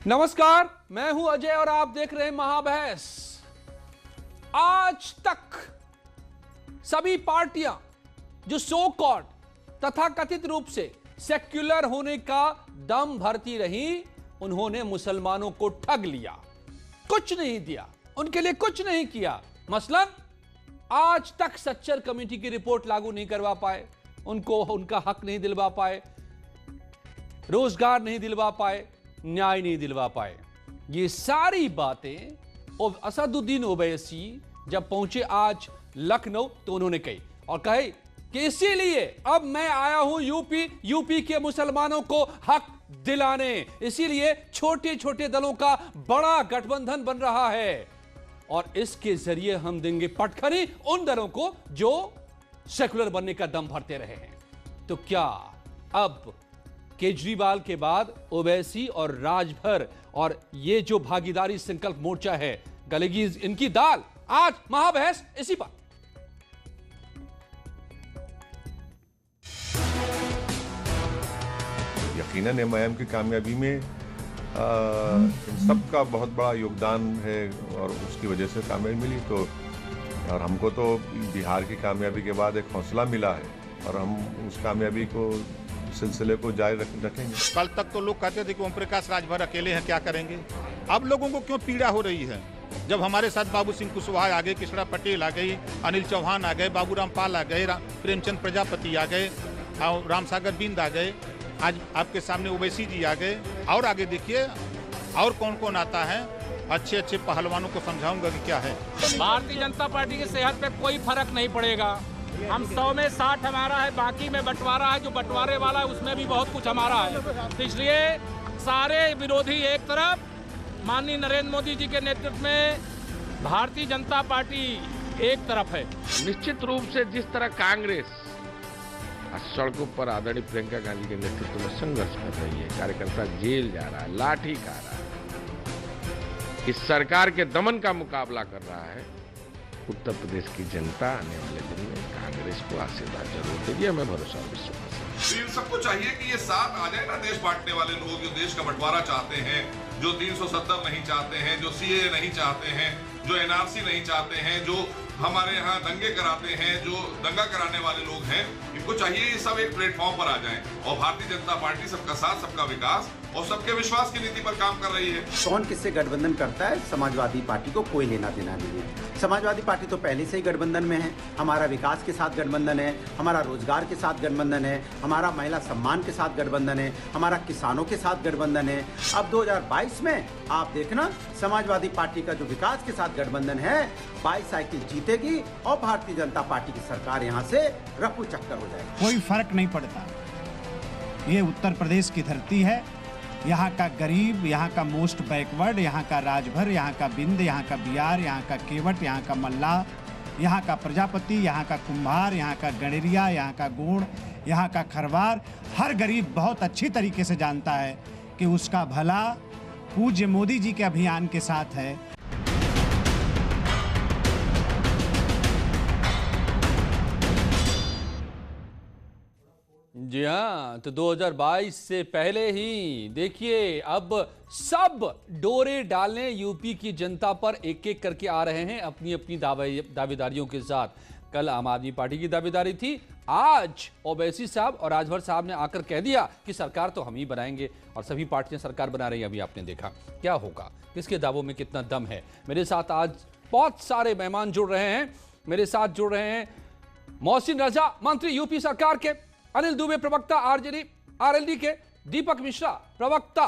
नमस्कार, मैं हूं अजय और आप देख रहे हैं महाबहस। आज तक सभी पार्टियां जो सो कॉल्ड तथा कथित रूप से सेक्युलर होने का दम भरती रही, उन्होंने मुसलमानों को ठग लिया, कुछ नहीं दिया, उनके लिए कुछ नहीं किया। मसलन आज तक सच्चर कमेटी की रिपोर्ट लागू नहीं करवा पाए, उनको उनका हक नहीं दिलवा पाए, रोजगार नहीं दिलवा पाए, न्याय नहीं दिलवा पाए। ये सारी बातें असदुद्दीन ओवैसी जब पहुंचे आज लखनऊ तो उन्होंने कही और कहे कि इसीलिए अब मैं आया हूं यूपी के मुसलमानों को हक दिलाने, इसीलिए छोटे छोटे दलों का बड़ा गठबंधन बन रहा है और इसके जरिए हम देंगे पटखनी उन दलों को जो सेकुलर बनने का दम भरते रहे हैं। तो क्या अब केजरीवाल के बाद ओवैसी और राजभर और ये जो भागीदारी संकल्प मोर्चा है, गलेगी इनकी दाल? आज महाबहस इसी पर। यकीनन एमआईएम की कामयाबी में इन सबका बहुत बड़ा योगदान है और उसकी वजह से कामयाबी मिली। तो और हमको तो बिहार की कामयाबी के बाद एक हौसला मिला है और हम उस कामयाबी को सिलसिले को जारी रखेंगे। कल तक तो लोग कहते थे कि ओम प्रकाश राजभर अकेले हैं, क्या करेंगे। अब लोगों को क्यों पीड़ा हो रही है? जब हमारे साथ बाबू सिंह कुशवाहा आ गए, कृष्णा पटेल आ गई, अनिल चौहान आ गए, बाबूराम पाल आ गए, प्रेमचंद प्रजापति आ गए, रामसागर बिंद आ गए, आज आपके सामने ओवैसी जी आ गए, और आगे देखिए और कौन कौन आता है। अच्छे अच्छे पहलवानों को समझाऊंगा कि क्या है। भारतीय जनता पार्टी की सेहत पे कोई फर्क नहीं पड़ेगा। हम 100 में 60 हमारा है, बाकी में बंटवारा है, जो बंटवारे वाला है उसमें भी बहुत कुछ हमारा है। तो इसलिए सारे विरोधी एक तरफ, माननीय नरेंद्र मोदी जी के नेतृत्व में भारतीय जनता पार्टी एक तरफ है। निश्चित रूप से जिस तरह कांग्रेस सड़कों पर आदरणीय प्रियंका गांधी के नेतृत्व में संघर्ष कर रही है, कार्यकर्ता जेल जा रहा है, लाठी खा रहा है, इस सरकार के दमन का मुकाबला कर रहा है, उत्तर प्रदेश की जनता आने वाले दिन में कांग्रेस को आशीर्वाद जरूर देगी, हमें भरोसा और विश्वास है। इन सबको चाहिए कि ये साथ आ जाए ना, देश बांटने वाले लोग जो देश का बंटवारा चाहते हैं, जो 370 नहीं चाहते हैं, जो सीएए नहीं चाहते हैं, जो एनआरसी नहीं चाहते हैं, जो हमारे यहाँ दंगे कराते हैं, जो दंगा कराने वाले लोग हैं, इनको चाहिए ये सब एक प्लेटफॉर्म पर आ जाएं और भारतीय जनता पार्टी सबका साथ, सबका विकास और सबके विश्वास की नीति पर काम कर रही है। कौन किससे गठबंधन करता है, समाजवादी पार्टी को कोई लेना देना नहीं है। समाजवादी पार्टी तो पहले से ही गठबंधन में है, हमारा विकास के साथ गठबंधन है, हमारा रोजगार के साथ गठबंधन है, हमारा महिला सम्मान के साथ गठबंधन है, हमारा किसानों के साथ गठबंधन है। अब 2022 में आप देखना समाजवादी पार्टी का जो विकास के साथ गठबंधन है, 22 साइकिल जीतेगी और भारतीय जनता पार्टी की सरकार यहाँ से रफू चक्कर हो जाएगी। कोई फर्क नहीं पड़ता। ये उत्तर प्रदेश की धरती है, यहाँ का गरीब, यहाँ का मोस्ट बैकवर्ड, यहाँ का राजभर, यहाँ का बिंद, यहाँ का बियार, यहाँ का केवट, यहाँ का मल्लाह, यहाँ का प्रजापति, यहाँ का कुम्हार, यहाँ का गणेरिया, यहाँ का गोंड, यहाँ का खरवार, हर गरीब बहुत अच्छी तरीके से जानता है कि उसका भला पूज्य मोदी जी के अभियान के साथ है। जी हाँ, तो 2022 से पहले ही देखिए अब सब डोरे डालने यूपी की जनता पर एक एक करके आ रहे हैं अपनी अपनी दावेदारियों के साथ। कल आम आदमी पार्टी की दावेदारी थी, आज ओवैसी साहब और राजभर साहब ने आकर कह दिया कि सरकार तो हम ही बनाएंगे और सभी पार्टियां सरकार बना रही हैं। अभी आपने देखा क्या होगा, किसके दावों में कितना दम है। मेरे साथ आज बहुत सारे मेहमान जुड़ रहे हैं। मेरे साथ जुड़ रहे हैं मोहसिन रजा, मंत्री यूपी सरकार के, अनिल दुबे प्रवक्ता आरएलडी के, दीपक मिश्रा प्रवक्ता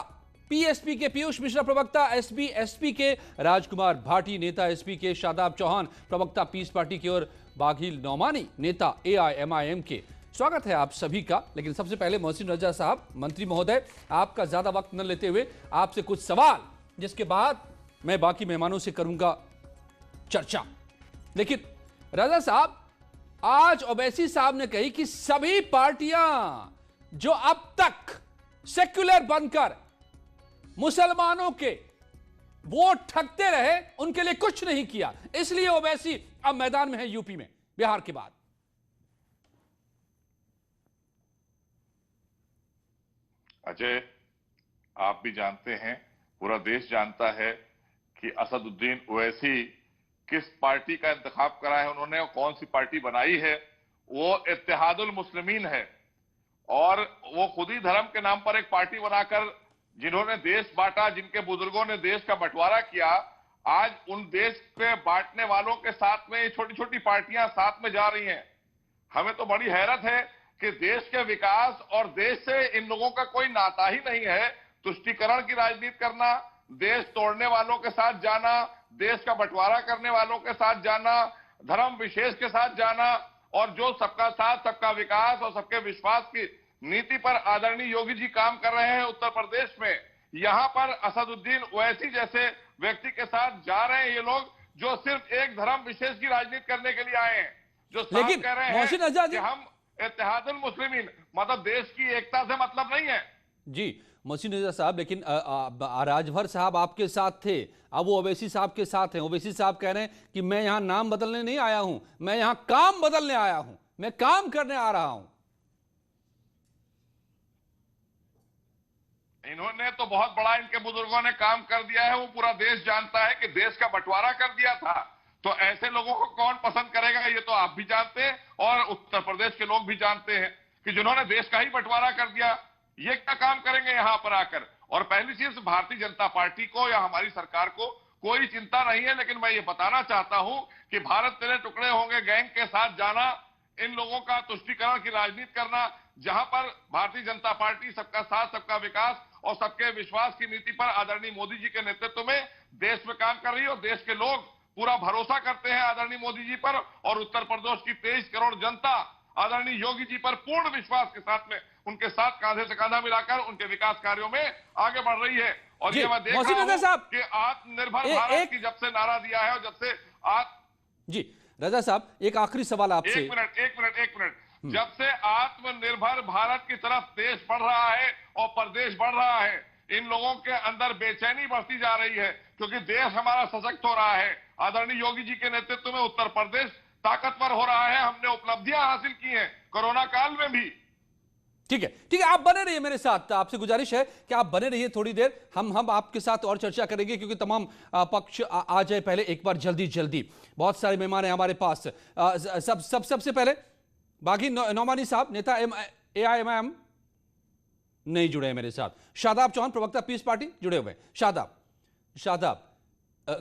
पीएसपी के, पीयूष मिश्रा प्रवक्ता एसपी के, राजकुमार भाटी नेता एसपी के, शादाब चौहान प्रवक्ता पीस पार्टी के और बाघिल नौमानी नेता एआईएमआईएम के। स्वागत है आप सभी का। लेकिन सबसे पहले मोहसिन रजा साहब, मंत्री महोदय, आपका ज्यादा वक्त न लेते हुए आपसे कुछ सवाल, जिसके बाद मैं बाकी मेहमानों से करूंगा चर्चा। लेकिन रजा साहब, आज ओवैसी साहब ने कही कि सभी पार्टियां जो अब तक सेक्युलर बनकर मुसलमानों के वोट ठगते रहे, उनके लिए कुछ नहीं किया, इसलिए ओवैसी अब मैदान में है यूपी में बिहार के बाद। अजय, आप भी जानते हैं पूरा देश जानता है कि असदुद्दीन ओवैसी किस पार्टी का इंतखाब करा है उन्होंने और कौन सी पार्टी बनाई है। वो इत्तेहादुल मुस्लिमीन है और वो खुद ही धर्म के नाम पर एक पार्टी बनाकर जिन्होंने देश बांटा, जिनके बुजुर्गों ने देश का बंटवारा किया, आज उन देश के बांटने वालों के साथ में ये छोटी छोटी पार्टियां साथ में जा रही हैं। हमें तो बड़ी हैरत है कि देश के विकास और देश से इन लोगों का कोई नाता ही नहीं है। तुष्टीकरण की राजनीति करना, देश तोड़ने वालों के साथ जाना, देश का बंटवारा करने वालों के साथ जाना, धर्म विशेष के साथ जाना और जो सबका साथ सबका विकास और सबके विश्वास की नीति पर आदरणीय योगी जी काम कर रहे हैं उत्तर प्रदेश में, यहां पर असदुद्दीन ओवैसी जैसे व्यक्ति के साथ जा रहे हैं ये लोग जो सिर्फ एक धर्म विशेष की राजनीति करने के लिए आए हैं, जो साफ कह रहे हैं कि हम इत्तेहादुल मुस्लिमीन, मतलब देश की एकता से मतलब नहीं है। जी मोहसिन रजा साहब, लेकिन राजभर साहब आपके साथ थे, अब वो ओवैसी साहब के साथ हैं। ओवैसी साहब कह रहे हैं कि मैं यहां नाम बदलने नहीं आया हूं, मैं यहां काम बदलने आया हूं, मैं काम करने आ रहा हूं। इन्होंने तो बहुत बड़ा इनके बुजुर्गों ने काम कर दिया है, वो पूरा देश जानता है कि देश का बंटवारा कर दिया था। तो ऐसे लोगों को कौन पसंद करेगा, ये तो आप भी जानते हैं और उत्तर प्रदेश के लोग भी जानते हैं कि जिन्होंने देश का ही बंटवारा कर दिया, ये क्या काम करेंगे यहां पर आकर। और पहली चीज, भारतीय जनता पार्टी को या हमारी सरकार को कोई चिंता नहीं है, लेकिन मैं ये बताना चाहता हूं कि भारत तेरे टुकड़े होंगे गैंग के साथ जाना, इन लोगों का तुष्टीकरण की राजनीति करना, जहां पर भारतीय जनता पार्टी सबका साथ सबका विकास और सबके विश्वास की नीति पर आदरणीय मोदी जी के नेतृत्व में देश में काम कर रही है और देश के लोग पूरा भरोसा करते हैं आदरणीय मोदी जी पर और उत्तर प्रदेश की 23 करोड़ जनता आदरणीय योगी जी पर पूर्ण विश्वास के साथ में उनके साथ कांधे से कांधा मिलाकर उनके विकास कार्यों में आगे बढ़ रही है। और ये मैं देख रहा हूं कि आत्मनिर्भर भारत की जब से नारा दिया है और जब से जी रजा साहब, एक आखिरी सवाल आपसे। एक मिनट जब से आत्मनिर्भर भारत की तरफ देश बढ़ रहा है और प्रदेश बढ़ रहा है, इन लोगों के अंदर बेचैनी बढ़ती जा रही है क्योंकि देश हमारा सशक्त हो रहा है। आदरणीय योगी जी के नेतृत्व में उत्तर प्रदेश ताकतवर हो रहा है, हमने उपलब्धियां हासिल की हैं कोरोना काल में भी। ठीक है, आप बने रहिए मेरे साथ, आपसे गुजारिश है कि आप बने रहिए थोड़ी देर, हम आपके साथ और चर्चा करेंगे क्योंकि तमाम पक्ष आ जाए पहले एक बार जल्दी। बहुत सारे मेहमान हैं हमारे पास। सबसे पहले बागी नौमानी साहब, नेता AIMIM नहीं जुड़े हैं मेरे साथ। शादाब चौहान, प्रवक्ता पीस पार्टी, जुड़े हुए। शादाब,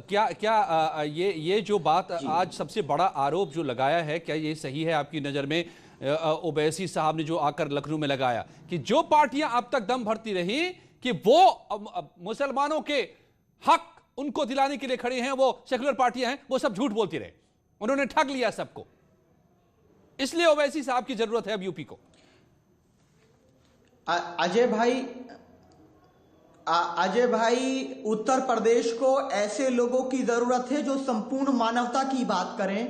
क्या ये जो बात आज सबसे बड़ा आरोप जो लगाया है, क्या ये सही है आपकी नजर में? ओवैसी साहब ने जो आकर लखनऊ में लगाया कि जो पार्टियां अब तक दम भरती रही कि वो मुसलमानों के हक उनको दिलाने के लिए खड़ी हैं, वो सेकुलर पार्टियां हैं, वो सब झूठ बोलती रहे, उन्होंने ठग लिया सबको, इसलिए ओवैसी साहब की जरूरत है अब यूपी को। अजय भाई, उत्तर प्रदेश को ऐसे लोगों की जरूरत है जो संपूर्ण मानवता की बात करें।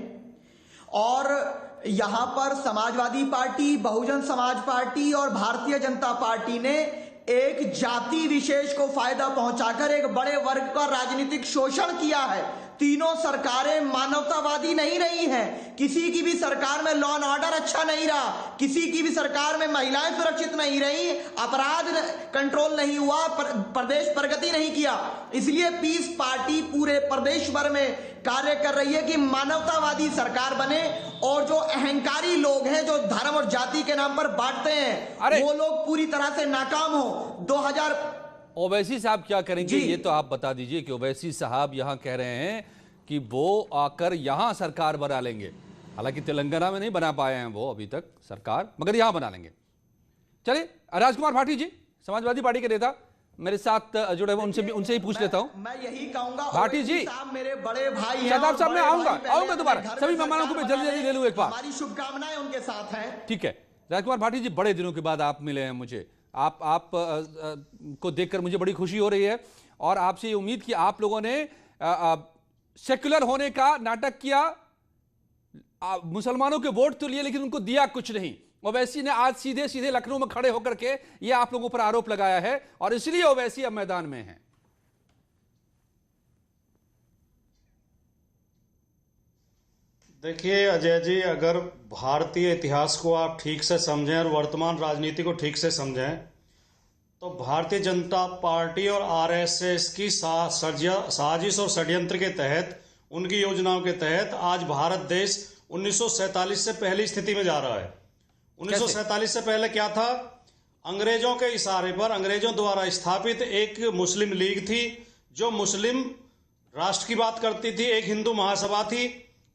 और यहां पर समाजवादी पार्टी, बहुजन समाज पार्टी और भारतीय जनता पार्टी ने एक जाति विशेष को फायदा पहुंचाकर एक बड़े वर्ग का राजनीतिक शोषण किया है। तीनों सरकारें मानवतावादी नहीं रही हैं। किसी की भी सरकार में लॉ एंड ऑर्डर अच्छा नहीं रहा, किसी की भी सरकार में महिलाएं सुरक्षित नहीं रही, अपराध कंट्रोल नहीं हुआ, प्रदेश प्रगति नहीं किया। इसलिए पीस पार्टी पूरे प्रदेश भर में कार्य कर रही है कि मानवतावादी सरकार बने और जो अहंकारी लोग हैं जो धर्म और जाति के नाम पर बांटते हैं वो लोग पूरी तरह से नाकाम हो। ओवैसी साहब क्या करेंगे ये तो आप बता दीजिए कि ओवैसी साहब यहां कह रहे हैं कि वो आकर यहां सरकार बना लेंगे। हालांकि तेलंगाना में नहीं बना पाए हैं वो अभी तक सरकार, मगर यहां बना लेंगे। चलिए राजकुमार भाटी जी, समाजवादी पार्टी के नेता मेरे साथ जुड़े हुए, उनसे ही पूछ लेता हूं। मैं यही कहूंगा भाटी जी, मेरे बड़े भाई हैं, शादाब साहब मैं आऊंगा दोबारा, सभी मेहमानों को मैं जल्दी ले लूं एक बार। हमारी शुभकामनाएं उनके साथ हैं। ठीक है राजकुमार भाटी जी, बड़े दिनों के बाद आप मिले हैं मुझे, आप को देखकर मुझे बड़ी खुशी हो रही है और आपसे ये उम्मीद कि आप लोगों ने सेक्युलर होने का नाटक किया, मुसलमानों के वोट तो लिए लेकिन उनको दिया कुछ नहीं। ओवैसी ने आज सीधे लखनऊ में खड़े होकर के ये आप लोगों पर आरोप लगाया है और इसलिए ओवैसी अब मैदान में है। देखिए अजय जी, अगर भारतीय इतिहास को आप ठीक से समझें और वर्तमान राजनीति को ठीक से समझें तो भारतीय जनता पार्टी और आरएसएस की साजिश और षड्यंत्र के तहत, उनकी योजनाओं के तहत आज भारत देश 1947 से पहली स्थिति में जा रहा है। 1947 से पहले क्या था? अंग्रेजों के इशारे पर, अंग्रेजों द्वारा स्थापित एक मुस्लिम लीग थी जो मुस्लिम राष्ट्र की बात करती थी, एक हिंदू महासभा थी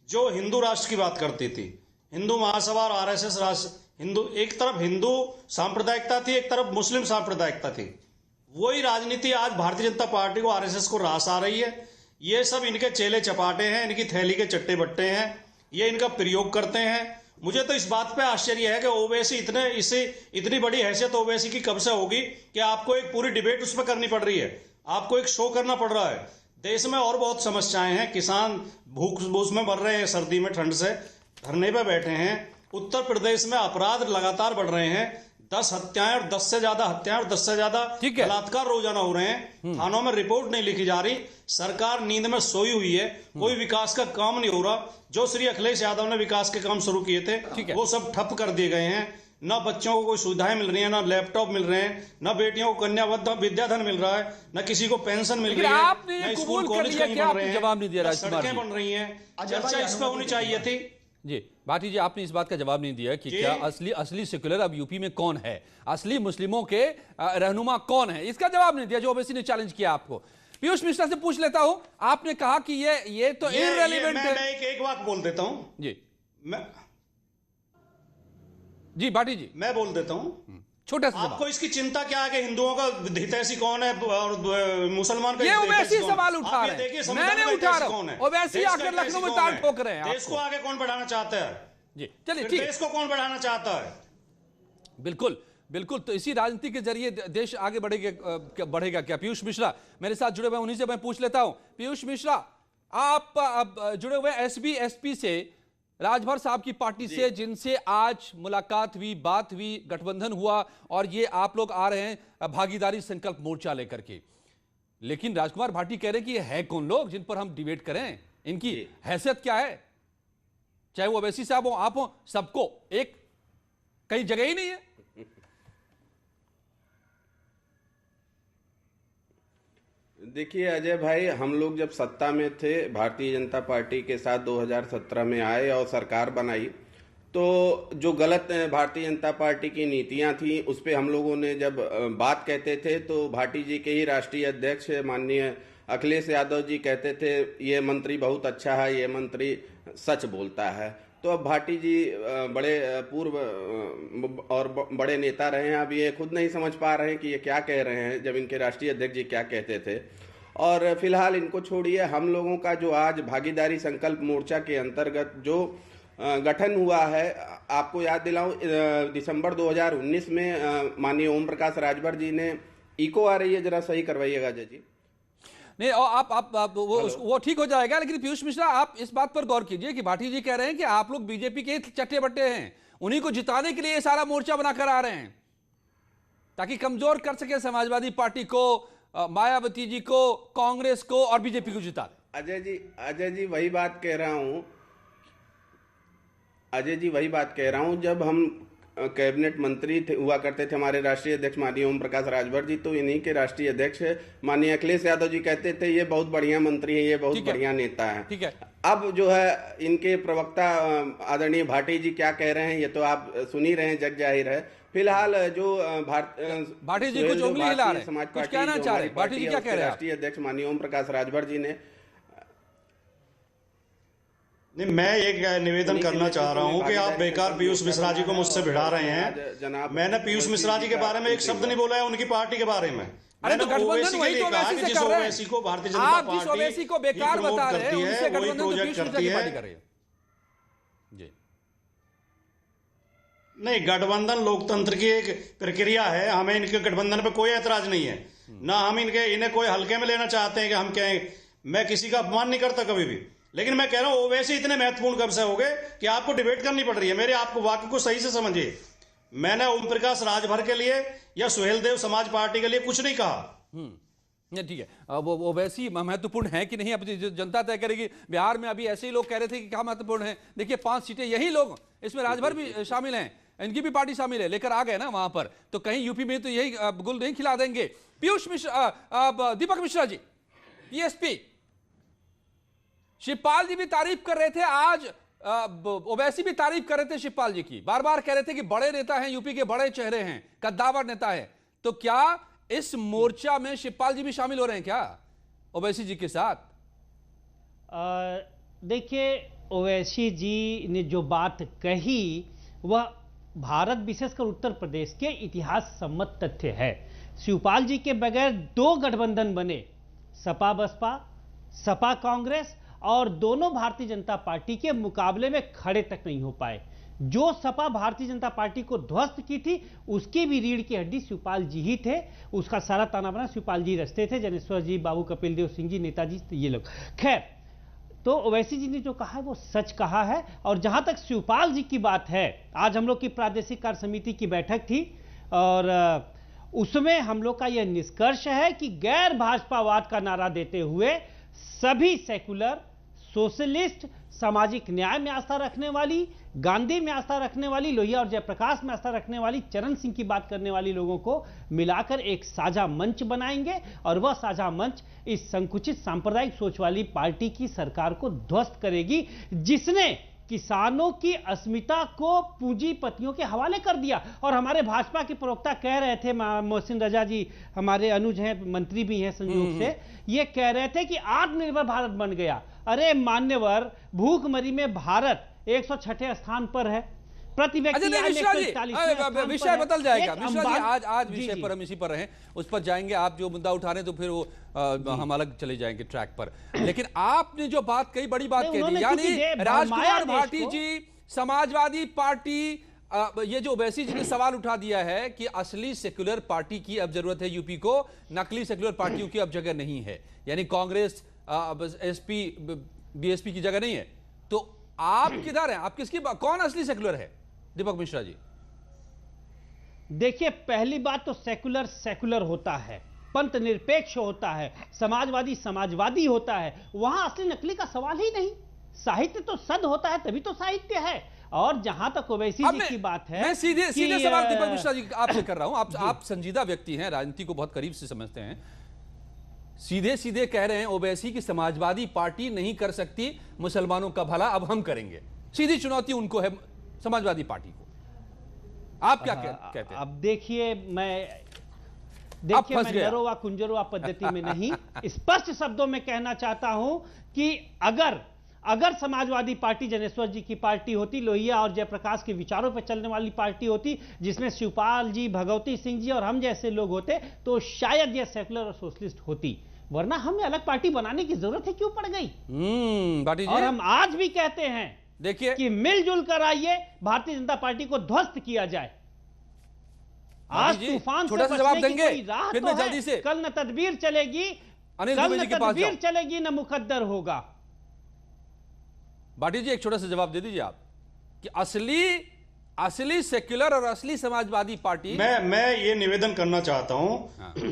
जो हिंदू राष्ट्र की बात करती थी। हिंदू महासभा और आरएसएस राष्ट्र, हिंदू एक तरफ हिंदू सांप्रदायिकता थी, एक तरफ मुस्लिम सांप्रदायिकता थी। वही राजनीति आज भारतीय जनता पार्टी को, आरएसएस को रास आ रही है। ये सब इनके चेले चपाटे हैं, इनकी थैली के चट्टे बट्टे हैं, ये इनका प्रयोग करते हैं। मुझे तो इस बात पे आश्चर्य है कि ओवैसी इतनी बड़ी हैसियत ओवैसी की कब से होगी कि आपको एक पूरी डिबेट उस पर करनी पड़ रही है, आपको एक शो करना पड़ रहा है। देश में और बहुत समस्याएं हैं, किसान भूख में मर रहे हैं, सर्दी में ठंड से धरने पे बैठे हैं। उत्तर प्रदेश में अपराध लगातार बढ़ रहे हैं, 10 हत्याएं और 10 से ज्यादा हत्याएं और 10 से ज्यादा बलात्कार रोजाना हो रहे हैं। थानों में रिपोर्ट नहीं लिखी जा रही, सरकार नींद में सोई हुई है, कोई विकास का काम नहीं हो रहा। जो श्री अखिलेश यादव ने विकास के काम शुरू किए थे वो सब ठप कर दिए गए हैं। न बच्चों को कोई सुविधाएं मिल रही है, न लैपटॉप मिल रहे हैं, न बेटियों को कन्या विद्याधन मिल रहा है, न किसी को पेंशन मिल रही है, न स्कूल कॉलेज कहीं बन रहे हैं, सड़कें बन रही हैं। चर्चा इस पर होनी चाहिए थी। जी भाटी जी, आपने इस बात का जवाब नहीं दिया कि क्या असली सेक्युलर अब यूपी में कौन है, असली मुस्लिमों के रहनुमा कौन है, इसका जवाब नहीं दिया जो ओवैसी ने चैलेंज किया आपको। पीयूष मिश्रा से पूछ लेता हूं, आपने कहा कि ये तो इररिलेवेंट है। मैं एक बात बोल देता हूं जी भाटी जी, मैं बोल देता हूं छोटा सा आपको इसकी चिंता क्या है कि हिंदुओं का हितैषी कौन है और मुसलमान का? ये ओवैसी सवाल उठा रहे हैं, मैं नहीं उठा रहा हूं। ओवैसी आकर लखनऊ में ताल ठोक रहे हैं। देश को आगे कौन बढ़ाना चाहता है? जी चलिए ठीक, देश को कौन बढ़ाना चाहता है? बिल्कुल बिल्कुल, तो इसी राजनीति के जरिए देश आगे बढ़ेगा क्या? पीयूष मिश्रा मेरे साथ जुड़े हुए, उन्हीं से मैं पूछ लेता हूं। पीयूष मिश्रा, आप अब जुड़े हुए एसपी से, राजभर साहब की पार्टी से, जिनसे आज मुलाकात हुई, बात हुई, गठबंधन हुआ और ये आप लोग आ रहे हैं भागीदारी संकल्प मोर्चा लेकर के। लेकिन राजकुमार भाटी कह रहे हैं कि ये है कौन लोग जिन पर हम डिबेट करें, इनकी हैसियत क्या है? चाहे वो ओवैसी साहब हो, आप हो, सबको एक कहीं जगह ही नहीं है। देखिए अजय भाई, हम लोग जब सत्ता में थे, भारतीय जनता पार्टी के साथ 2017 में आए और सरकार बनाई, तो जो गलत भारतीय जनता पार्टी की नीतियां थी उस पे हम लोगों ने जब बात कहते थे तो भाटी जी के ही राष्ट्रीय अध्यक्ष माननीय अखिलेश यादव जी कहते थे ये मंत्री बहुत अच्छा है, ये मंत्री सच बोलता है। तो अब भाटी जी बड़े पूर्व और बड़े नेता रहे हैं, अब ये खुद नहीं समझ पा रहे हैं कि ये क्या कह रहे हैं जब इनके राष्ट्रीय अध्यक्ष जी क्या कहते थे। और फिलहाल इनको छोड़िए, हम लोगों का जो आज भागीदारी संकल्प मोर्चा के अंतर्गत जो गठन हुआ है, आपको याद दिलाऊं, दिसंबर 2019 में माननीय ओम प्रकाश राजभर जी ने, इको आ रही है, जरा सही करवाइएगा अजय जी। नहीं, और आप वो ठीक हो जाएगा, लेकिन पीयूष मिश्रा आप इस बात पर गौर कीजिए कि भाटी जी कह रहे हैं कि आप लोग बीजेपी के चट्टे बट्टे हैं, उन्हीं को जिताने के लिए ये सारा मोर्चा बनाकर आ रहे हैं ताकि कमजोर कर सके समाजवादी पार्टी को, मायावती जी को, कांग्रेस को और बीजेपी को जिता दे। अजय जी वही बात कह रहा हूं, अजय जी वही बात कह रहा हूं, जब हम कैबिनेट मंत्री हुआ करते थे हमारे राष्ट्रीय अध्यक्ष माननीय ओम प्रकाश राजभर जी, तो इन्हीं के राष्ट्रीय अध्यक्ष माननीय अखिलेश यादव जी कहते थे ये बहुत बढ़िया मंत्री है, ये बहुत बढ़िया नेता है। ठीक है, अब जो है इनके प्रवक्ता आदरणीय भाटी जी क्या कह रहे हैं ये तो आप सुन ही रहे हैं, जग जाहिर है। फिलहाल जो भाटी जी कुछ उंगली हिला रहे हैं, समाज कुछ कहना चाह रहे हैं, भाटी जी क्या कह रहे हैं? राष्ट्रीय अध्यक्ष माननीय ओम प्रकाश राजभर जी ने, नहीं, मैं एक निवेदन करना चाह रहा हूं कि आप बेकार पीयूष मिश्रा जी को मुझसे भिड़ा रहे हैं। मैंने पीयूष मिश्रा जी के बारे में एक शब्द नहीं बोला है, उनकी पार्टी के बारे में। अरे तो गठबंधन वही तो ओवैसी से कर रहे हैं, आप जिस ओवैसी को बेकार बता रहे हैं उससे गठबंधन तो पीयूष मिश्रा की पार्टी कर रही है। जी नहीं, गठबंधन लोकतंत्र की एक प्रक्रिया है, हमें इनके गठबंधन पे कोई ऐतराज नहीं है, ना हम इन्हें कोई हल्के में लेना चाहते हैं कि हम कहें। मैं किसी का अपमान नहीं करता कभी भी, लेकिन मैं कह रहा हूं ओवैसी इतने महत्वपूर्ण कब से हो गए कि आपको डिबेट करनी पड़ रही है। मेरे आपको वाक्य को सही से समझिए, मैंने ओम प्रकाश राजभर के लिए या सुहेल देव समाज पार्टी के लिए कुछ नहीं कहा। ठीक है, वो ओवैसी महत्वपूर्ण है कि नहीं अब जनता तय करेगी। बिहार में अभी ऐसे ही लोग कह रहे थे कि क्या महत्वपूर्ण है, देखिए 5 सीटें यही लोग, इसमें राजभर भी शामिल हैं, इनकी भी पार्टी शामिल है, लेकर आ गए ना वहां पर, तो कहीं यूपी में तो यही गुल नहीं खिला देंगे। पीयूष मिश्रा, दीपक मिश्रा जी, पीएसपी, शिवपाल जी भी तारीफ कर रहे थे, आज ओवैसी भी तारीफ कर रहे थे शिवपाल जी की, बार बार कह रहे थे कि बड़े नेता हैं, यूपी के बड़े चेहरे हैं, कद्दावर नेता है। तो क्या इस मोर्चा में शिवपाल जी भी शामिल हो रहे हैं क्या ओवैसी जी के साथ? देखिए, ओवैसी जी ने जो बात कही वह भारत विशेषकर उत्तर प्रदेश के इतिहास सम्मत तथ्य है। शिवपाल जी के बगैर 2 गठबंधन बने, सपा बसपा, सपा कांग्रेस, और दोनों भारतीय जनता पार्टी के मुकाबले में खड़े तक नहीं हो पाए। जो सपा भारतीय जनता पार्टी को ध्वस्त की थी उसकी भी रीढ़ की हड्डी शिवपाल जी ही थे, उसका सारा ताना बाना शिवपाल जी रचते थे, जनेश्वर जी, बाबू कपिल देव सिंह जी, नेताजी, ये लोग। खैर, तो ओवैसी जी ने जो कहा है वो सच कहा है। और जहां तक शिवपाल जी की बात है, आज हम लोग की प्रादेशिक कार्य समिति की बैठक थी और उसमें हम लोग का यह निष्कर्ष है कि गैर भाजपावाद का नारा देते हुए सभी सेकुलर, सोशलिस्ट, सामाजिक न्याय में आस्था रखने वाली, गांधी में आस्था रखने वाली, लोहिया और जयप्रकाश में आस्था रखने वाली, चरण सिंह की बात करने वाली लोगों को मिलाकर एक साझा मंच बनाएंगे और वह साझा मंच इस संकुचित सांप्रदायिक सोच वाली पार्टी की सरकार को ध्वस्त करेगी, जिसने किसानों की अस्मिता को पूंजीपतियों के हवाले कर दिया। और हमारे भाजपा के प्रवक्ता कह रहे थे, मोहसिन रजा जी हमारे अनुज हैं, मंत्री भी हैं संयोग से, ये कह रहे थे कि आत्मनिर्भर भारत बन गया। अरे मान्यवर, भूखमरी में भारत 106 स्थान पर है, प्रति व्यक्ति विषय बदल जाएगा। मिश्रा जी, आज विषय पर हम इसी पर रहे, उस पर जाएंगे। आप जो मुद्दा उठा रहे हैं तो फिर वो हम अलग चले जाएंगे ट्रैक पर। लेकिन आपने जो बात कही, बड़ी बात कह दी, यानी राजकुमार भाटी जी, समाजवादी पार्टी, ये जो ओवैसी जी ने सवाल उठा दिया है कि असली सेक्युलर पार्टी की अब जरूरत है यूपी को, नकली सेक्युलर पार्टियों की अब जगह नहीं है, यानी कांग्रेस, एसपी, बीएसपी की जगह नहीं है। तो आप किधर हैं? आप किसकी, कौन असली सेक्युलर है? दीपक मिश्रा जी, देखिए, पहली बात तो सेकुलर सेकुलर होता है, पंथ निरपेक्ष होता है, समाजवादी समाजवादी होता है, वहां असली नकली का सवाल ही नहीं। साहित्य तो सद होता है, तभी तो साहित्य है। और जहां तक ओवैसी जी की बात है, मैं सीधे सवाल दीपक मिश्रा जी आपसे कर रहा हूं। आप संजीदा व्यक्ति हैं, राजनीति को बहुत करीब से समझते हैं, सीधे सीधे कह रहे हैं ओवैसी की समाजवादी पार्टी नहीं कर सकती मुसलमानों का भला, अब हम करेंगे। सीधी चुनौती उनको है, समाजवादी पार्टी को। आप क्या कहते हैं? अब देखिए, मैं नरोवा कुंजरोवा पद्धति में नहीं, स्पष्ट शब्दों में कहना चाहता हूं कि अगर समाजवादी पार्टी जनेश्वर जी की पार्टी होती, लोहिया और जयप्रकाश के विचारों पर चलने वाली पार्टी होती, जिसमें शिवपाल जी, भगवती सिंह जी और हम जैसे लोग होते, तो शायद यह सेकुलर और सोशलिस्ट होती। वरना हमें अलग पार्टी बनाने की जरूरत है क्यों पड़ गई? और हम आज भी कहते हैं, देखिए, कि मिलजुल कर आइए, भारतीय जनता पार्टी को ध्वस्त किया जाए। आज तूफान से बचने की कोई राह तो है, कल न तदबीर चलेगी, न मुकद्दर होगा। भाटी जी, एक छोटा सा जवाब दे दीजिए आप कि असली सेक्युलर और असली समाजवादी पार्टी। मैं ये निवेदन करना चाहता हूं,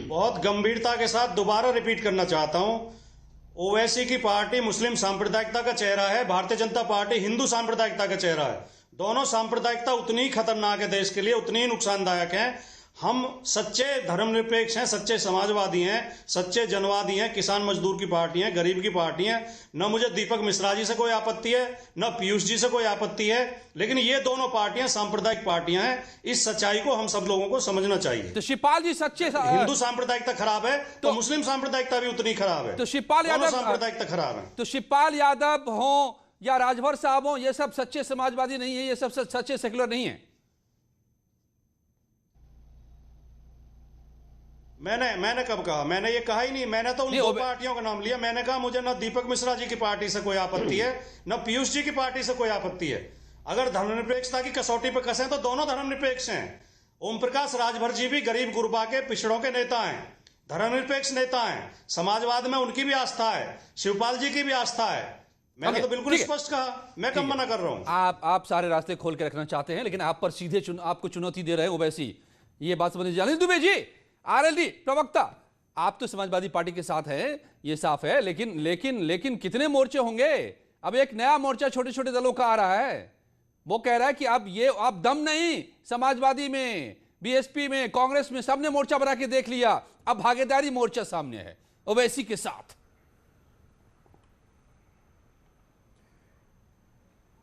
बहुत गंभीरता के साथ दोबारा रिपीट करना चाहता हूं, ओवैसी की पार्टी मुस्लिम सांप्रदायिकता का चेहरा है, भारतीय जनता पार्टी हिंदू सांप्रदायिकता का चेहरा है। दोनों सांप्रदायिकता उतनी ही खतरनाक है देश के लिए, उतनी ही नुकसानदायक है। हम सच्चे धर्मनिरपेक्ष हैं, सच्चे समाजवादी हैं, सच्चे जनवादी हैं, किसान मजदूर की पार्टी हैं, गरीब की पार्टी हैं। न मुझे दीपक मिश्रा जी से कोई आपत्ति है, न पीयूष जी से कोई आपत्ति है, लेकिन ये दोनों पार्टियां सांप्रदायिक पार्टियां हैं। इस सच्चाई को हम सब लोगों को समझना चाहिए। तो शिवपाल जी सच्चे, हिंदू सांप्रदायिकता खराब है तो मुस्लिम सांप्रदायिकता भी उतनी खराब है। तो शिवपाल यादव सांप्रदायिकता खराब है, तो शिवपाल यादव हो या राजभर साहब हो, ये सब सच्चे समाजवादी नहीं है, ये सब सच्चे सेक्युलर नहीं है। मैंने कब कहा? मैंने ये कहा ही नहीं। मैंने तो उन दो पार्टियों का नाम लिया। मैंने कहा मुझे न दीपक मिश्रा जी की पार्टी से कोई आपत्ति है, न पीयूष जी की पार्टी से कोई आपत्ति है। अगर धर्मनिरपेक्षता की कसौटी पर कसें तो दोनों धर्मनिरपेक्ष हैं। ओम प्रकाश राजभर जी भी गरीब गुरबा के, पिछड़ों के नेता हैं, धर्मनिरपेक्ष नेता हैं। समाजवाद में उनकी भी आस्था है, शिवपाल जी की भी आस्था है। मैंने तो बिल्कुल स्पष्ट कहा, मैं कब मना कर रहा हूं। आप सारे रास्ते खोल के रखना चाहते हैं, लेकिन आप पर सीधे आपको चुनौती दे रहे हैं ओवैसी, ये बात समझ जाने। दुबे जी, आरएलडी प्रवक्ता, आप तो समाजवादी पार्टी के साथ हैं, ये साफ है, लेकिन कितने मोर्चे होंगे? अब एक नया मोर्चा छोटे छोटे दलों का आ रहा है, वो कह रहा है कि अब दम नहीं, समाजवादी में, बीएसपी में, कांग्रेस में सबने मोर्चा बना के देख लिया, अब भागीदारी मोर्चा सामने है ओवैसी के साथ।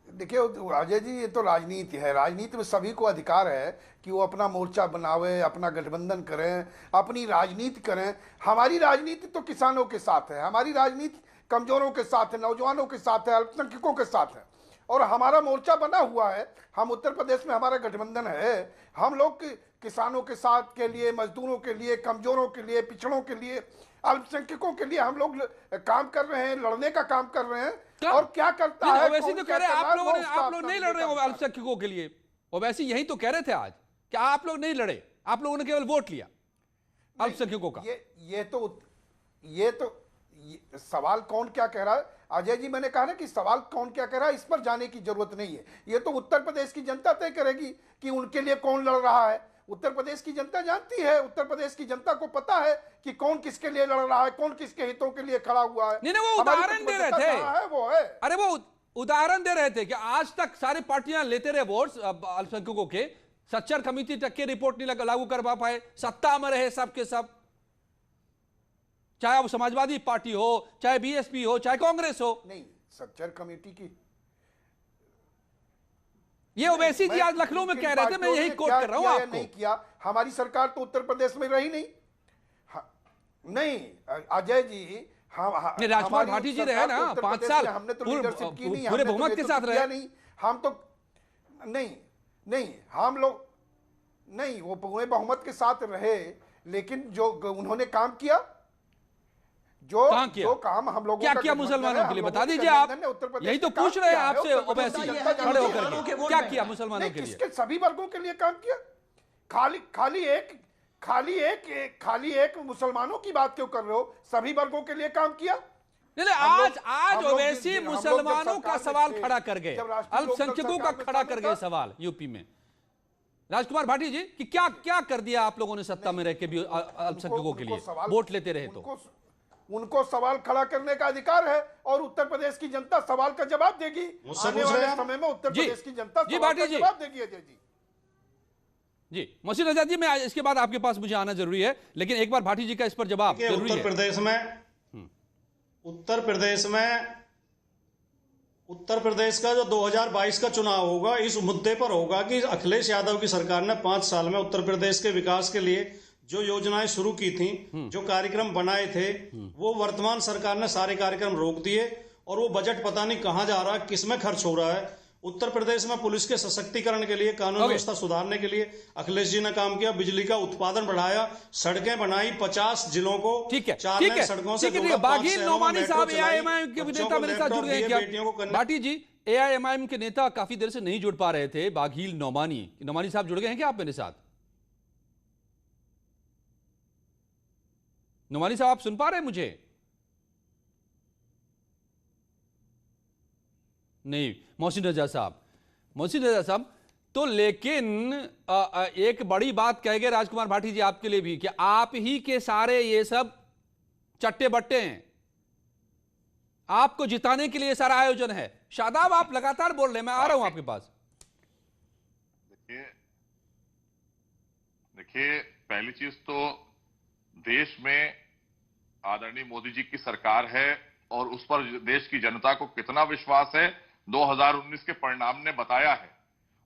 देखिए अजय जी, ये तो राजनीति है। राजनीति में सभी को अधिकार है कि वो अपना मोर्चा बनावे, अपना गठबंधन करें, अपनी राजनीति करें। हमारी राजनीति तो किसानों के साथ है, हमारी राजनीति कमजोरों के साथ है, नौजवानों के साथ है, अल्पसंख्यकों के साथ है, और हमारा मोर्चा बना हुआ है। हम उत्तर प्रदेश में, हमारा गठबंधन है। हम लोग किसानों के साथ के लिए, मजदूरों के लिए, कमजोरों के लिए, पिछड़ों के लिए, अल्पसंख्यकों के लिए हम लोग काम कर रहे हैं, लड़ने का काम कर रहे हैं। और क्या करता है ओवैसी तो कह रहे हैं आप लोग नहीं लड़ रहे हो अल्पसंख्यकों के लिए। ओवैसी यही तो कह रहे थे आज कि आप लोग नहीं लड़े, आप लोगों ने केवल वोट लिया अल्पसंख्यकों का। ये तो सवाल कौन क्या कह रहा है अजय जी, मैंने कहा ना कि सवाल कौन क्या कह रहा है, इस पर जाने की जरूरत नहीं है। ये तो उत्तर प्रदेश की जनता तय करेगी कि उनके लिए कौन लड़ रहा है। उत्तर प्रदेश की जनता जानती है, उत्तर प्रदेश की जनता को पता है कि कौन किसके लिए लड़ रहा है, कौन किसके हितों के लिए खड़ा हुआ है। नहीं, वो उदाहरण दे रहे थे, अरे वो उदाहरण दे रहे थे कि आज तक सारी पार्टियां लेते रहे वोट्स अल्पसंख्यकों के, सच्चर कमेटी तक के रिपोर्ट नहीं लागू कर पाए, सत्ता में रहे सब के सब, चाहे वो समाजवादी पार्टी हो, चाहे बीएसपी हो, चाहे कांग्रेस हो। नहीं, सच्चर कमेटी की ये ओवैसी जी आज लखनऊ में कह रहे थे, मैं यही कोट कर रहा हूं आपको। नहीं किया, हमारी सरकार तो उत्तर प्रदेश में रही नहीं। नहीं अजय जी, राजकुमार भाटी जी रहे ना 5 साल, हमने तो लीडरशिप की नहीं, पूरे बहुमत के साथ रहे नहीं। हम तो नहीं हम लोग नहीं, वो पूरे बहुमत के साथ रहे, लेकिन जो उन्होंने काम किया, जो काम हम लोगों क्या किया मुसलमानों के लिए बता दीजिए आप। यही तो पूछ रहे हैं आपसे ओवैसी खड़े होकर, क्या किया मुसलमानों के लिए? सभी वर्गों के लिए काम किया। खाली एक मुसलमानों की बात क्यों कर रहे हो? सभी वर्गों के लिए काम किया। आज ओवैसी मुसलमानों का सवाल खड़ा कर गए, अल्पसंख्यकों का खड़ा कर गए सवाल यूपी में। राजकुमार भाटी जी कि क्या कर दिया आप लोगों ने सत्ता में रह के भी अल्पसंख्यकों के लिए वोट लेते रहे? तो उनको सवाल खड़ा करने का अधिकार है और उत्तर प्रदेश की जनता सवाल का जवाब देगी। आने वाले समय में उत्तर प्रदेश की जनता सवाल का जवाब देगी। अजय जी, मोहसिन रजा जी, मैं इसके बाद आपके पास मुझे आना जरूरी है, लेकिन एक बार भाटी जी का इस पर जवाब जरूरी है। उत्तर प्रदेश का जो 2022 का चुनाव होगा, इस मुद्दे पर होगा कि अखिलेश यादव की सरकार ने 5 साल में उत्तर प्रदेश के विकास के लिए जो योजनाएं शुरू की थी, जो कार्यक्रम बनाए थे, वो वर्तमान सरकार ने सारे कार्यक्रम रोक दिए और वो बजट पता नहीं कहां जा रहा है, किसमें खर्च हो रहा है। उत्तर प्रदेश में पुलिस के सशक्तिकरण के लिए, कानून व्यवस्था सुधारने के लिए अखिलेश जी ने काम किया, बिजली का उत्पादन बढ़ाया, सड़कें बनाई 50 जिलों को, 4 लेन सड़कों से बागील नोमानी साहब एआईएमआईएम के नेता मेरे साथ जुड़ गए क्या? भाटी जी, एआईएमआईएम के नेता काफी देर से नहीं जुड़ पा रहे थे, बागील नोमानी साहब जुड़ गए हैं क्या आप मेरे साथ? नोमानी साहब आप सुन पा रहे हैं मुझे? नहीं। मोहसिन रजा साहब तो लेकिन एक बड़ी बात कह गए राजकुमार भाटी जी आपके लिए भी कि आप ही के सारे ये सब चट्टे बट्टे हैं, आपको जिताने के लिए सारा आयोजन है। शादाब आप लगातार बोल रहे हैं, मैं आ रहा हूं आपके पास। देखिए पहली चीज तो देश में आदरणीय मोदी जी की सरकार है और उस पर देश की जनता को कितना विश्वास है 2019 के परिणाम ने बताया है।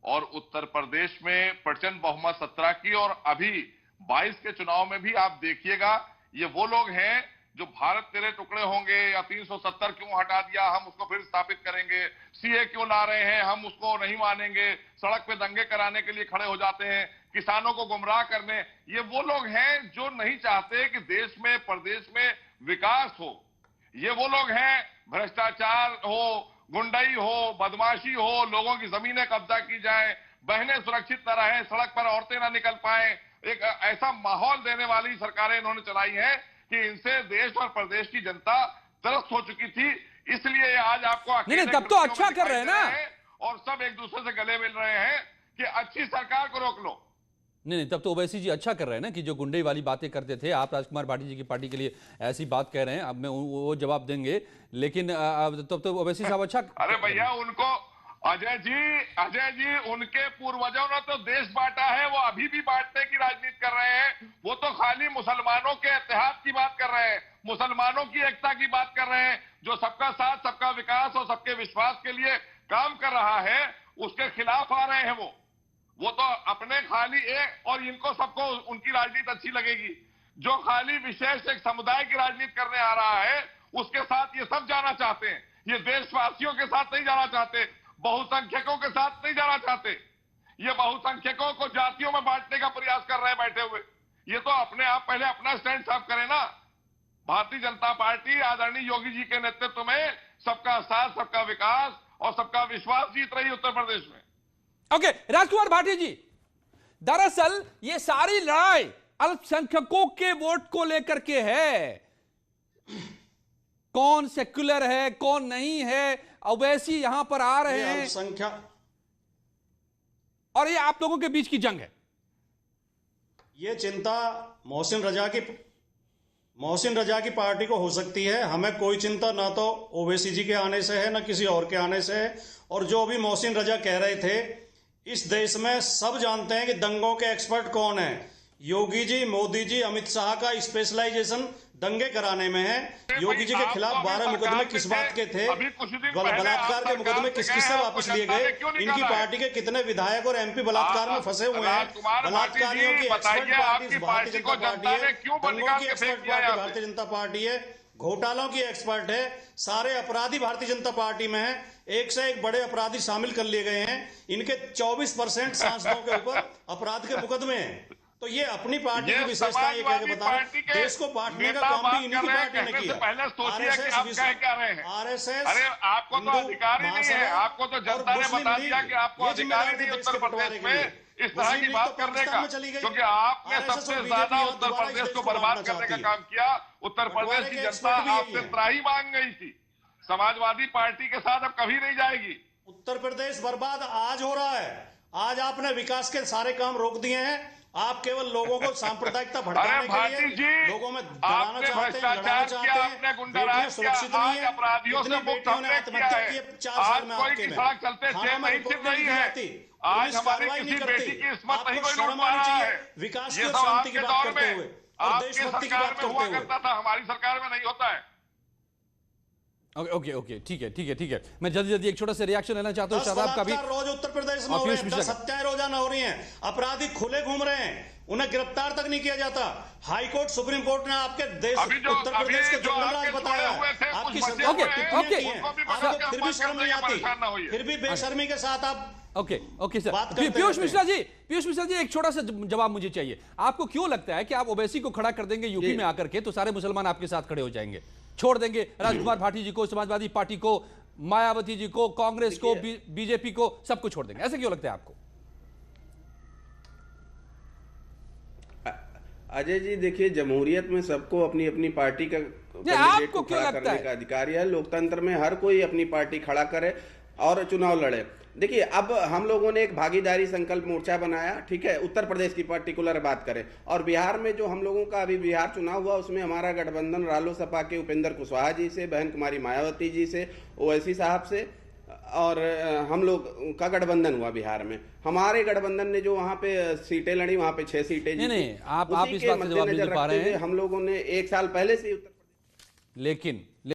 और उत्तर प्रदेश में प्रचंड बहुमत 17 की, और अभी 22 के चुनाव में भी आप देखिएगा, ये वो लोग हैं जो भारत तेरे टुकड़े होंगे या 370 क्यों हटा दिया हम उसको फिर स्थापित करेंगे, सीए क्यों ला रहे हैं हम उसको नहीं मानेंगे, सड़क पे दंगे कराने के लिए खड़े हो जाते हैं, किसानों को गुमराह करने। ये वो लोग हैं जो नहीं चाहते कि देश में, प्रदेश में विकास हो। ये वो लोग हैं भ्रष्टाचार हो, गुंडाई हो, बदमाशी हो, लोगों की जमीनें कब्जा की जाए, बहनें सुरक्षित न रहें, सड़क पर औरतें ना निकल पाए, एक ऐसा माहौल देने वाली सरकारें इन्होंने चलाई है कि इनसे देश और प्रदेश की जनता त्रस्त हो चुकी थी। इसलिए आज आपको नहीं, तब तो अच्छा कर रहे हैं ना, और सब एक दूसरे से गले मिल रहे हैं कि अच्छी सरकार को रोक लो। नहीं, तब तो ओवैसी जी अच्छा कर रहे हैं ना कि जो गुंडे वाली बातें करते थे, आप राजकुमार भाटी जी की पार्टी के लिए ऐसी बात कह रहे हैं, अब मैं वो जवाब देंगे, लेकिन तब तो ओवैसी साहब अच्छा। अरे भैया अजय जी उनके पूर्वजों ने तो देश बांटा है, वो अभी भी बांटने की राजनीति कर रहे हैं। वो तो खाली मुसलमानों के इत्तेहाद की बात कर रहे हैं, मुसलमानों की एकता की बात कर रहे हैं। जो सबका साथ, सबका विकास और सबके विश्वास के लिए काम कर रहा है, उसके खिलाफ आ रहे हैं वो तो अपने खाली एक, और इनको सबको उनकी राजनीति अच्छी लगेगी। जो खाली विशेष एक समुदाय की राजनीति करने आ रहा है, उसके साथ ये सब जाना चाहते हैं। ये देशवासियों के साथ नहीं जाना चाहते, बहुसंख्यकों के साथ नहीं जाना चाहते। ये बहुसंख्यकों को जातियों में बांटने का प्रयास कर रहे हैं बैठे हुए। ये तो अपने आप पहले अपना स्टैंड साफ करें ना। भारतीय जनता पार्टी आदरणीय योगी जी के नेतृत्व में सबका साथ, सबका विकास और सबका विश्वास जीत रही उत्तर प्रदेश में। ओके, राजकुमार भाटी जी, दरअसल ये सारी लड़ाई अल्पसंख्यकों के वोट को लेकर के है। कौन सेक्युलर है, कौन नहीं है, ओवैसी यहां पर आ रहे हैं, संख्या, और ये आप लोगों के बीच की जंग है। ये चिंता मोहसिन रजा की पार्टी को हो सकती है। हमें कोई चिंता ना तो ओवैसी जी के आने से है, ना किसी और के आने से है। और जो अभी मोहसिन रजा कह रहे थे, इस देश में सब जानते हैं कि दंगों के एक्सपर्ट कौन है। योगी जी, मोदी जी, अमित शाह का स्पेशलाइजेशन दंगे कराने में है। योगी जी के खिलाफ 12 मुकदमे किस बात के थे? बलात्कार के मुकदमे किस किससे वापस लिए गए? इनकी पार्टी के कितने विधायक और एमपी बलात्कार में फंसे हुए हैं? बलात्कारियों की expert party Bharatiya Janata party है, दंगों की expert party Bharatiya Janata party है, घोटालों की एक्सपर्ट है, सारे अपराधी भारतीय जनता पार्टी में है। एक से एक बड़े अपराधी शामिल कर लिए गए हैं। इनके 24% सांसदों के ऊपर अपराध के मुकदमे हैं। तो ये अपनी पार्टी की विशेषता ये कह के बता रहे हैं, देश को बांटने का काम भी इन्हीं की पार्टी ने किया। आरएसएस, अरे आपको तो अधिकार ही नहीं है, आपको तो जनता ने बता दिया कि आपको अधिकार ही नहीं उत्तर प्रदेश में इस तरह की बात करने का, क्योंकि आपने सबसे ज्यादा उत्तर प्रदेश को बर्बाद करने का काम किया। उत्तर प्रदेश की जनता आपसे त्राही मांग गई थी। समाजवादी पार्टी के साथ अब कभी नहीं जाएगी। उत्तर प्रदेश बर्बाद आज हो रहा है। आज आपने विकास के सारे काम रोक दिए हैं। आप केवल लोगों को सांप्रदायिकता भड़काने के लिए लोगों में डराना चाहते हैं, लड़ाना चाहते हैं। बेटियां सुरक्षित नहीं है, कितनी बेटियों ने आत्महत्या की 4 साल में आपके में। थाना में रिपोर्ट नहीं आती, पुलिस कार्रवाई नहीं करती। आपको शर्म आनी चाहिए विकास की और शांति की बात करते हुए और देशभक्ति की बात करते हुए। हमारी सरकार में नहीं होता है। ओके, ठीक है। मैं जल्दी एक छोटा सा रिएक्शन लेना चाहता हूं। शादाब का भी रोज उत्तर प्रदेश में हो रहे हैं, 10 हत्याएं रोजाना हो रही हैं। अपराधी खुले घूम रहे हैं, उन्हें गिरफ्तार तक नहीं किया जाता। हाई कोर्ट, सुप्रीम कोर्ट ने आपके देश उत्तर प्रदेश के जंगल राज बताया। आपकी सरकार आपको फिर भी शर्म नहीं आती, फिर भी बेशर्मी के साथ आप ओके सर। पीयूष मिश्रा जी एक छोटा सा जवाब मुझे चाहिए। आपको क्यों लगता है कि आप ओवैसी को खड़ा कर देंगे यूपी में आकर के तो सारे मुसलमान आपके साथ खड़े हो जाएंगे? छोड़ देंगे राजकुमार भाटी जी को, समाजवादी पार्टी को, मायावती जी को, कांग्रेस को, बीजेपी को, सबको छोड़ देंगे? ऐसा क्यों लगता है आपको? अजय जी देखिए, जमहूरियत में सबको अपनी अपनी पार्टी का कैंडिडेट को खड़ा करने का अधिकार है। लोकतंत्र में हर कोई अपनी पार्टी खड़ा करे और चुनाव लड़े। देखिए, अब हम लोगों ने एक भागीदारी संकल्प मोर्चा बनाया, ठीक है, उत्तर प्रदेश की पर्टिकुलर बात करें। और बिहार में जो हम लोगों का अभी बिहार चुनाव हुआ, उसमें हमारा गठबंधन रालोसपा के उपेंद्र कुशवाहा जी से, बहन कुमारी मायावती जी से, ओवैसी साहब से, और हम लोग का गठबंधन हुआ बिहार में। हमारे गठबंधन ने जो वहां पे सीटें लड़ी, वहां पे 6 सीटें नहीं, आप इस बात का जवाब नहीं दे पा रहे हैं। हम लोगों ने 1 साल पहले से लेकिन